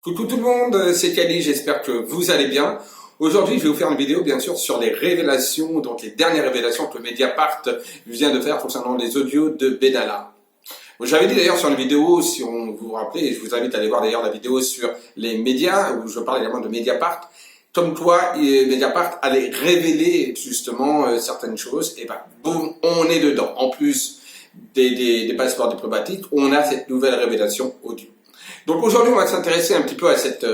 Coucou tout le monde, c'est Kali, j'espère que vous allez bien. Aujourd'hui, je vais vous faire une vidéo, bien sûr, sur les révélations, donc les dernières révélations que Mediapart vient de faire concernant les audios de Benalla. J'avais dit d'ailleurs sur une vidéo, si on vous rappelle, et je vous invite à aller voir d'ailleurs la vidéo sur les médias, où je parle également de Mediapart, comme quoi Mediapart allait révéler justement certaines choses, et ben boum, on est dedans. En plus des passeports diplomatiques, on a cette nouvelle révélation audio. Donc aujourd'hui, on va s'intéresser un petit peu à cette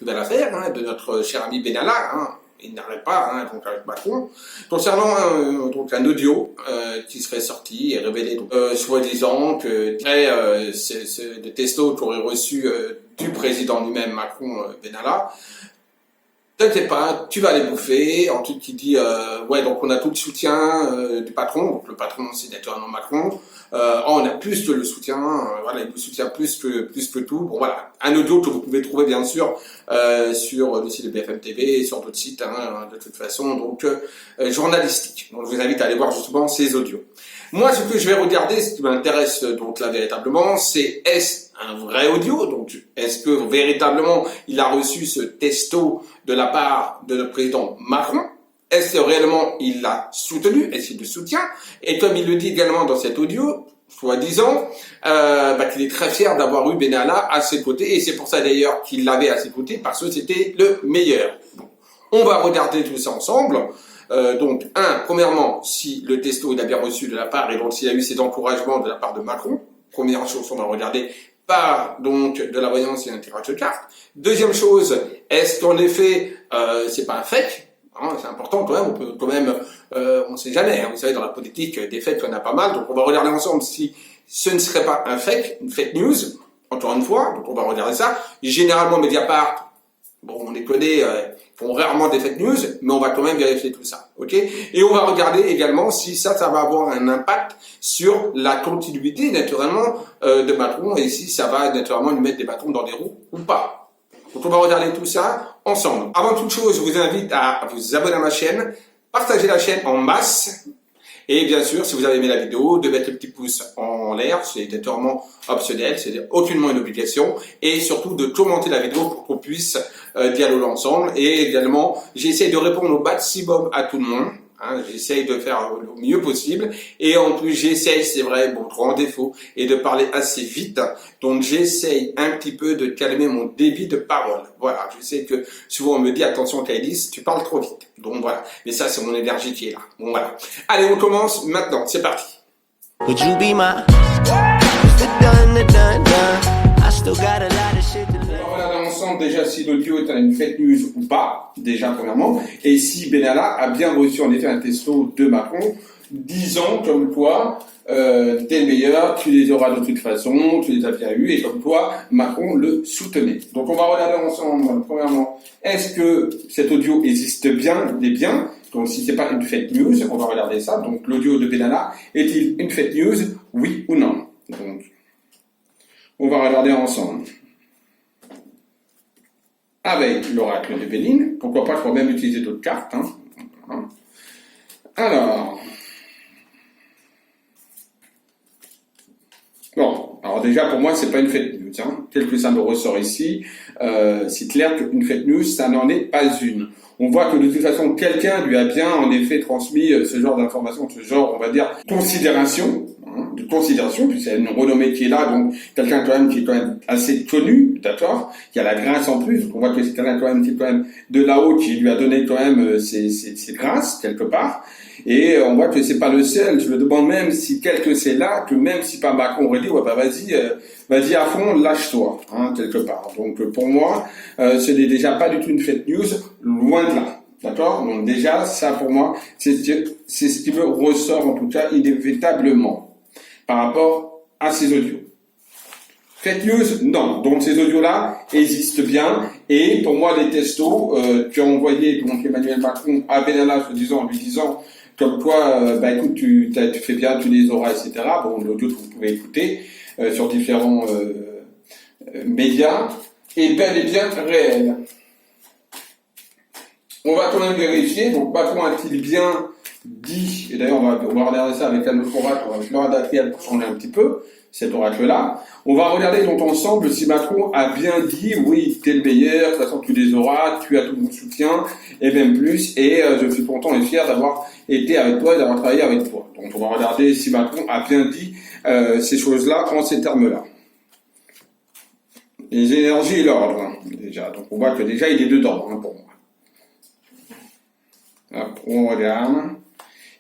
nouvelle affaire de notre cher ami Benalla. Il n'arrête pas, donc avec Macron, concernant donc un audio qui serait sorti et révélé, soi-disant que des textos qu'aurait reçu du président lui-même, Macron, Benalla. T'inquiète pas, tu vas les bouffer. Ensuite, il dit, ouais, donc on a tout le soutien du patron. Donc le patron, c'est naturellement Macron. On a plus que le soutien, voilà, il nous soutient plus que tout. Bon, voilà, un audio que vous pouvez trouver bien sûr sur le site de BFM TV et sur d'autres sites, de toute façon, donc journalistiques. Donc je vous invite à aller voir justement ces audios. Moi, ce que je vais regarder, ce qui m'intéresse donc là véritablement, c'est est-ce un vrai audio? Donc, est-ce que véritablement il a reçu ce texto de la part de notre président Macron? Est-ce que réellement il l'a soutenu? Est-ce qu'il le soutient? Et comme il le dit également dans cet audio, soi-disant, qu'il est très fier d'avoir eu Benalla à ses côtés, et c'est pour ça d'ailleurs qu'il l'avait à ses côtés, parce que c'était le meilleur. Bon, on va regarder tout ça ensemble. Donc, premièrement, si le texto il a bien reçu de la part, et donc s'il a eu ses encouragements de la part de Macron, première chose, on va regarder par donc de la voyance et un tirage de cartes. Deuxième chose, est-ce qu'en effet, c'est pas un fake? C'est important quand même, on peut quand même, on sait jamais, vous savez, dans la politique, des fakes, il y en a pas mal, donc on va regarder ensemble si ce ne serait pas un fake, une fake news, encore une fois, donc on va regarder ça. Généralement, Mediapart, bon, on les connaît, font rarement des fake news, mais on va quand même vérifier tout ça, ok? Et on va regarder également si ça va avoir un impact sur la continuité, naturellement, de Macron, et si ça va, naturellement, lui mettre des bâtons dans les roues ou pas. Donc on va regarder tout ça ensemble. Avant toute chose, je vous invite à vous abonner à ma chaîne, partager la chaîne en masse, et bien sûr, si vous avez aimé la vidéo, de mettre le petit pouce en l'air, c'est totalement optionnel, c'est aucunement une obligation, et surtout de commenter la vidéo pour qu'on puisse dialoguer ensemble. Et également, j'essaie de répondre au maximum à tout le monde. J'essaye de faire le mieux possible, et en plus j'essaye, c'est vrai, bon, grand défaut, et de parler assez vite, donc j'essaye un petit peu de calmer mon débit de parole. Voilà, je sais que souvent on me dit attention Kailis, tu parles trop vite, donc voilà, mais ça c'est mon énergie qui est là, bon voilà. Allez, on commence maintenant, c'est parti. Would you be my... On va regarder ensemble déjà si l'audio est une fake news ou pas, déjà premièrement, et si Benalla a bien reçu en effet un texto de Macron disant comme quoi t'es le meilleur, tu les auras de toute façon, tu les as bien eu, et comme quoi Macron le soutenait. Donc on va regarder ensemble premièrement, est-ce que cet audio existe bien, il est bien? Donc si c'est pas une fake news, on va regarder ça. Donc l'audio de Benalla, est-il une fake news, oui ou non? Donc on va regarder ensemble. Avec l'oracle de Béline, pourquoi pas, je pourrais même utiliser d'autres cartes. Alors, bon, alors déjà pour moi c'est pas une fake news, tel que ça me ressort ici, c'est clair qu'une fake news ça n'en est pas une. On voit que de toute façon quelqu'un lui a bien en effet transmis ce genre d'information, ce genre on va dire de considération, puis c'est une renommée qui est là, donc quelqu'un quand même qui est quand même assez connu, d'accord, qui a la grâce en plus, donc on voit que c'est quelqu'un quand même qui est quand même de là-haut qui lui a donné quand même ses grâces quelque part, et on voit que c'est pas le seul. Je me demande même si quelque c'est là, que même si pas Macron aurait dit ouais bah vas-y à fond, lâche-toi, quelque part. Donc pour moi, ce n'est déjà pas du tout une fake news, loin de là. D'accord? Donc déjà, ça pour moi, c'est ce qui me ressort en tout cas inévitablement par rapport à ces audios. Fake news, non. Donc ces audios-là existent bien, et pour moi les textos qui ont envoyé donc Emmanuel Macron à Benalla lui disant comme quoi écoute tu fais bien, tu les auras, etc. Bon, l'audio que vous pouvez écouter sur différents médias est bel et bien réel. On va quand même vérifier, donc Macron a-t-il bien dit, et d'ailleurs on va regarder ça avec un autre oracle, avec Laura Datriel pour changer un petit peu, cet oracle-là. On va regarder donc ensemble si Macron a bien dit oui, t'es le meilleur, de toute façon tu les auras, tu as tout mon soutien, et même plus, et je suis content et fier d'avoir été avec toi et d'avoir travaillé avec toi. Donc on va regarder si Macron a bien dit ces choses-là en ces termes-là. Les énergies et l'ordre, hein, déjà. Donc on voit que déjà il est dedans, hein, pour moi. Hop, on regarde.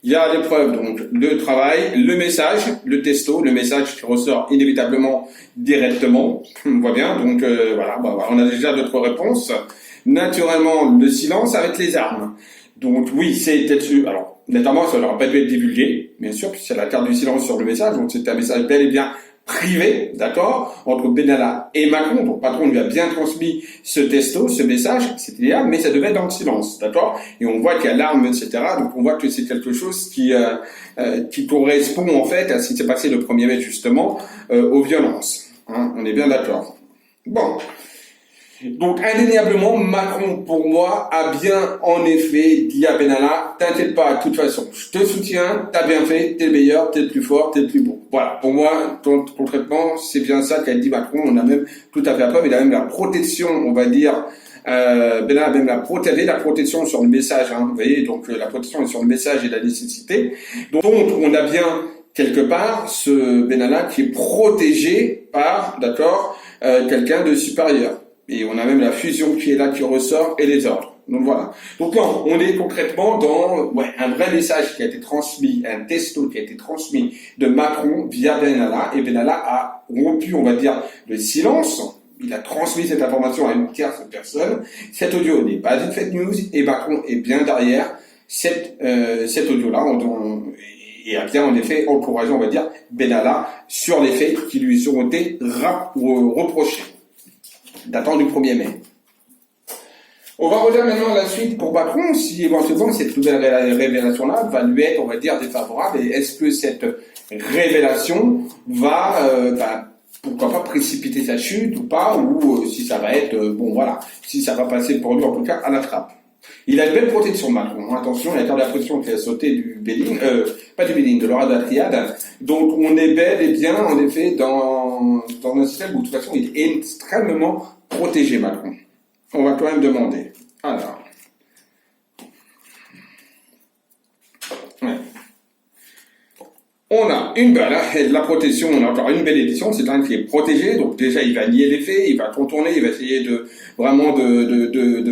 Il y a l'épreuve, donc le travail, le message, le testo, le message qui ressort inévitablement directement. On voit bien, donc voilà, on a déjà d'autres réponses. Naturellement, le silence avec les armes. Donc oui, c'est dessus. Alors, notamment, ça n'aurait pas dû être divulgué, bien sûr, puisqu'il y a la carte du silence sur le message, donc c'est un message bel et bien privé, d'accord, entre Benalla et Macron. Donc, patron lui a bien transmis ce testo, ce message, c'était hier, mais ça devait être dans le silence, d'accord. Et on voit qu'il y a l'arme, etc. Donc, on voit que c'est quelque chose qui correspond en fait à ce qui s'est passé le 1er mai justement aux violences. Hein, on est bien d'accord. Bon. Donc, indéniablement, Macron, pour moi, a bien, en effet, dit à Benalla, t'inquiète pas, de toute façon, je te soutiens, t'as bien fait, t'es le meilleur, t'es le plus fort, t'es le plus beau. Voilà. Pour moi, concrètement, c'est bien ça qu'a dit Macron. On a même tout à fait la preuve. Il a même la protection, on va dire, Benalla a même la protection sur le message, hein. Vous voyez, donc, la protection est sur le message et la nécessité. Donc, on a bien, quelque part, ce Benalla qui est protégé par, d'accord, quelqu'un de supérieur. Et on a même la fusion qui est là, qui ressort, et les ordres. Donc voilà. Donc là, on est concrètement dans un vrai message qui a été transmis, un testo qui a été transmis de Macron via Benalla. Et Benalla a rompu, on va dire, le silence. Il a transmis cette information à une tierce personne. Cet audio n'est pas une fake news, et Macron est bien derrière cet audio-là. Et a bien, en effet, encouragé, on va dire, Benalla sur les faits qui lui ont été reprochés, datant du 1er mai. On va regarder maintenant la suite pour Macron, si éventuellement cette nouvelle révélation-là va lui être, on va dire, défavorable, et est-ce que cette révélation va, pourquoi pas précipiter sa chute ou pas, ou si ça va être, si ça va passer pour lui en tout cas à la trappe. Il a une belle protection, Macron. Attention, il y a la protection qui a sauté du Béline, de l'aura de la triade. Donc, on est bel et bien, en effet, dans un système où, de toute façon, il est extrêmement protégé, Macron. On va quand même demander. Alors. Ouais. On a une balle, de la protection, on a encore une belle édition, c'est un qui est protégé, donc déjà il va nier les faits, il va contourner, il va essayer de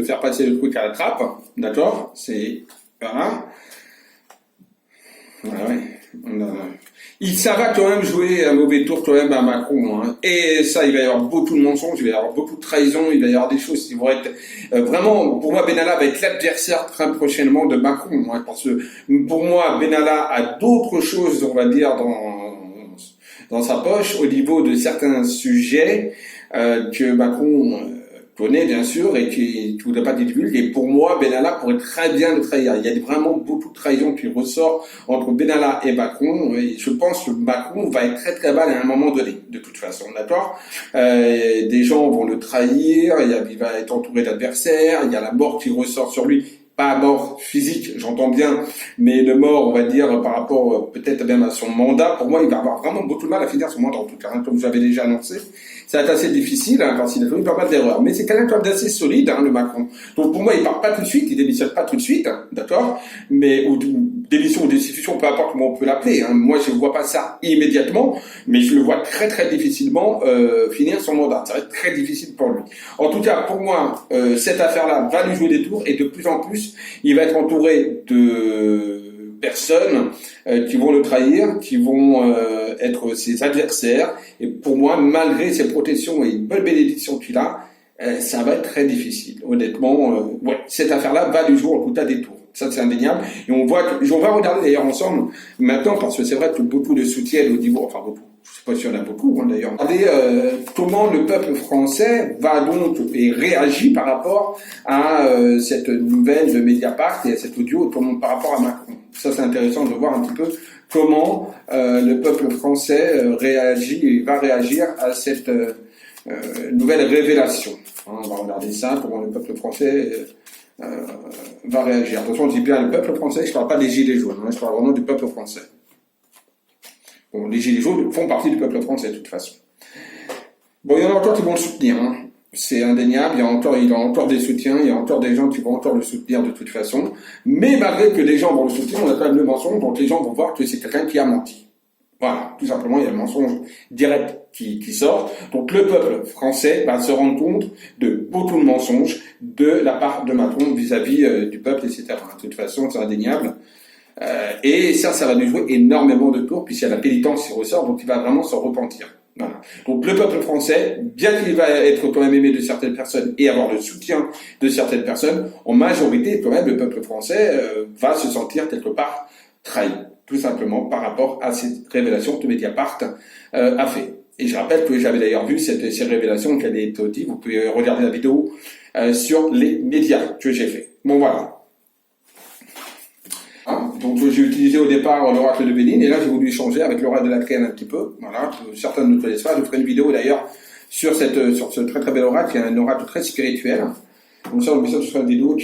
faire passer le truc à la trappe, d'accord? C'est, voilà. Ça va quand même jouer un mauvais tour quand même à Macron, hein. Et ça, il va y avoir beaucoup de mensonges, il va y avoir beaucoup de trahisons, il va y avoir des choses qui vont être vraiment, pour moi, Benalla va être l'adversaire très prochainement de Macron, hein, parce que pour moi, Benalla a d'autres choses, on va dire, dans sa poche au niveau de certains sujets que Macron connaît bien sûr et qui ne voudrait pas divulguer. Et pour moi, Benalla pourrait très bien le trahir. Il y a vraiment beaucoup de trahison qui ressort entre Benalla et Macron. Et je pense que Macron va être très très mal à un moment donné, de toute façon, d'accord. Des gens vont le trahir, il va être entouré d'adversaires, il y a la mort qui ressort sur lui. Pas mort physique, j'entends bien, mais le mort, on va dire, par rapport peut-être même à son mandat. Pour moi, il va avoir vraiment beaucoup de mal à finir son mandat, en tout cas, hein, comme j'avais déjà annoncé. Ça va être assez difficile, hein, parce qu'il a fait pas mal d'erreurs. Mais c'est quelqu'un quand même d'assez solide, hein, le Macron. Donc pour moi, il part pas tout de suite, il démissionne pas tout de suite, hein, d'accord. Mais ou démission ou destitution, peu importe comment on peut l'appeler. Hein. Moi, je ne vois pas ça immédiatement, mais je le vois très très difficilement finir son mandat. Ça va être très difficile pour lui. En tout cas, pour moi, cette affaire-là va lui jouer des tours, et de plus en plus, il va être entouré de personnes qui vont le trahir, qui vont être ses adversaires. Et pour moi, malgré ses protections et une bonne bénédiction qu'il a, ça va être très difficile. Honnêtement, cette affaire-là va lui jouer en tout cas des tours. Ça, c'est indéniable. Et on va regarder d'ailleurs ensemble maintenant, parce que c'est vrai que beaucoup de soutiennent au niveau, enfin beaucoup, je sais pas si on a beaucoup, hein, d'ailleurs. Regardez comment le peuple français va donc et réagit par rapport à cette nouvelle de Mediapart et à cet audio par rapport à Macron. Ça, c'est intéressant de voir un petit peu comment le peuple français réagit et va réagir à cette nouvelle révélation. Hein, on va regarder ça, comment le peuple français va réagir. Attention, on dit bien le peuple français, je ne parle pas des gilets jaunes, hein, je parle vraiment du peuple français. Bon, les Gilets jaunes font partie du peuple français, de toute façon. Bon, il y en a encore qui vont le soutenir, hein. C'est indéniable, il y a encore des soutiens, il y a encore des gens qui vont encore le soutenir de toute façon. Mais malgré que les gens vont le soutenir, on a quand même le mensonge, donc les gens vont voir que c'est quelqu'un qui a menti. Voilà, tout simplement, il y a le mensonge direct qui sort. Donc le peuple français va se rendre compte de beaucoup de mensonges de la part de Macron vis-à-vis du peuple, etc. De toute façon, c'est indéniable. Et ça va lui jouer énormément de tours, puisqu'il y a la pénitence qui ressort, donc il va vraiment s'en repentir. Voilà. Donc le peuple français, bien qu'il va être quand même aimé de certaines personnes et avoir le soutien de certaines personnes, en majorité, quand même, le peuple français va se sentir quelque part trahi, tout simplement par rapport à ces révélations que Mediapart a fait. Et je rappelle que j'avais d'ailleurs vu ces révélations qu'elle est audible. Vous pouvez regarder la vidéo sur les médias que j'ai fait. Bon voilà. Donc j'ai utilisé au départ l'oracle de Béline et là j'ai voulu changer avec l'oracle de la Trienne un petit peu. Voilà, certains ne connaissent pas. Je ferai une vidéo d'ailleurs sur ce très très bel oracle, qui est un oracle très spirituel. Donc ça, ce sera une vidéo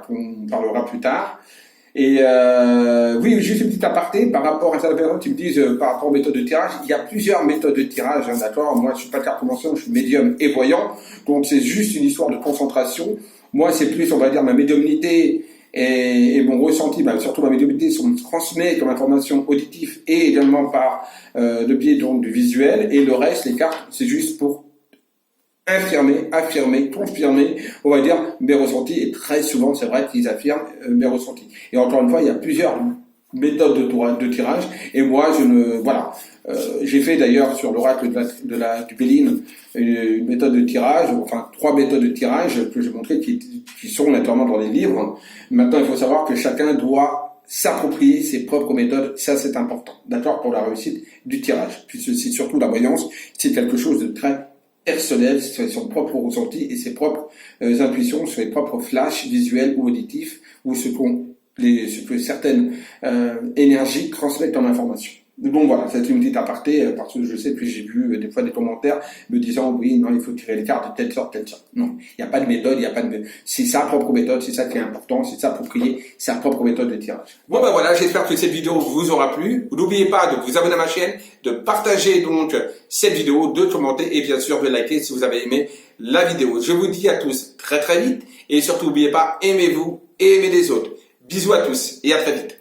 qu'on parlera plus tard. Et oui, juste une petite aparté par rapport à certaines personnes qui me disent par rapport aux méthodes de tirage. Il y a plusieurs méthodes de tirage, hein, d'accord. Moi, je suis pas cartomancien, je suis médium et voyant, donc c'est juste une histoire de concentration. Moi, c'est plus, on va dire, ma médiumnité et mon ressenti, surtout ma médiumnité, se transmet comme information auditive et également par le biais donc du visuel. Et le reste, les cartes, c'est juste pour affirmer, confirmer, on va dire, mes ressentis, et très souvent, c'est vrai qu'ils affirment mes ressentis. Et encore une fois, il y a plusieurs méthodes de tirage, et moi, j'ai fait d'ailleurs sur l'oracle du Béline une méthode de tirage, enfin 3 méthodes de tirage que j'ai montrées qui sont naturellement dans les livres. Maintenant, il faut savoir que chacun doit s'approprier ses propres méthodes, ça c'est important, d'accord, pour la réussite du tirage, puisque c'est surtout la voyance, c'est quelque chose de très personnel, sur son propre ressenti et ses propres intuitions, sur les propres flashs visuels ou auditifs, ou ce que certaines énergies transmettent en information. Bon voilà, c'est une petite aparté, parce que je sais, puis j'ai vu des fois des commentaires me disant oui, non, il faut tirer les cartes de telle sorte. Non, il n'y a pas de méthode, c'est sa propre méthode, c'est ça qui est important, c'est s'approprier sa propre méthode de tirage. Bon voilà, j'espère que cette vidéo vous aura plu. Vous n'oubliez pas de vous abonner à ma chaîne, de partager donc cette vidéo, de commenter et bien sûr de liker si vous avez aimé la vidéo. Je vous dis à tous très très vite et surtout n'oubliez pas, aimez-vous et aimez les autres. Bisous à tous et à très vite.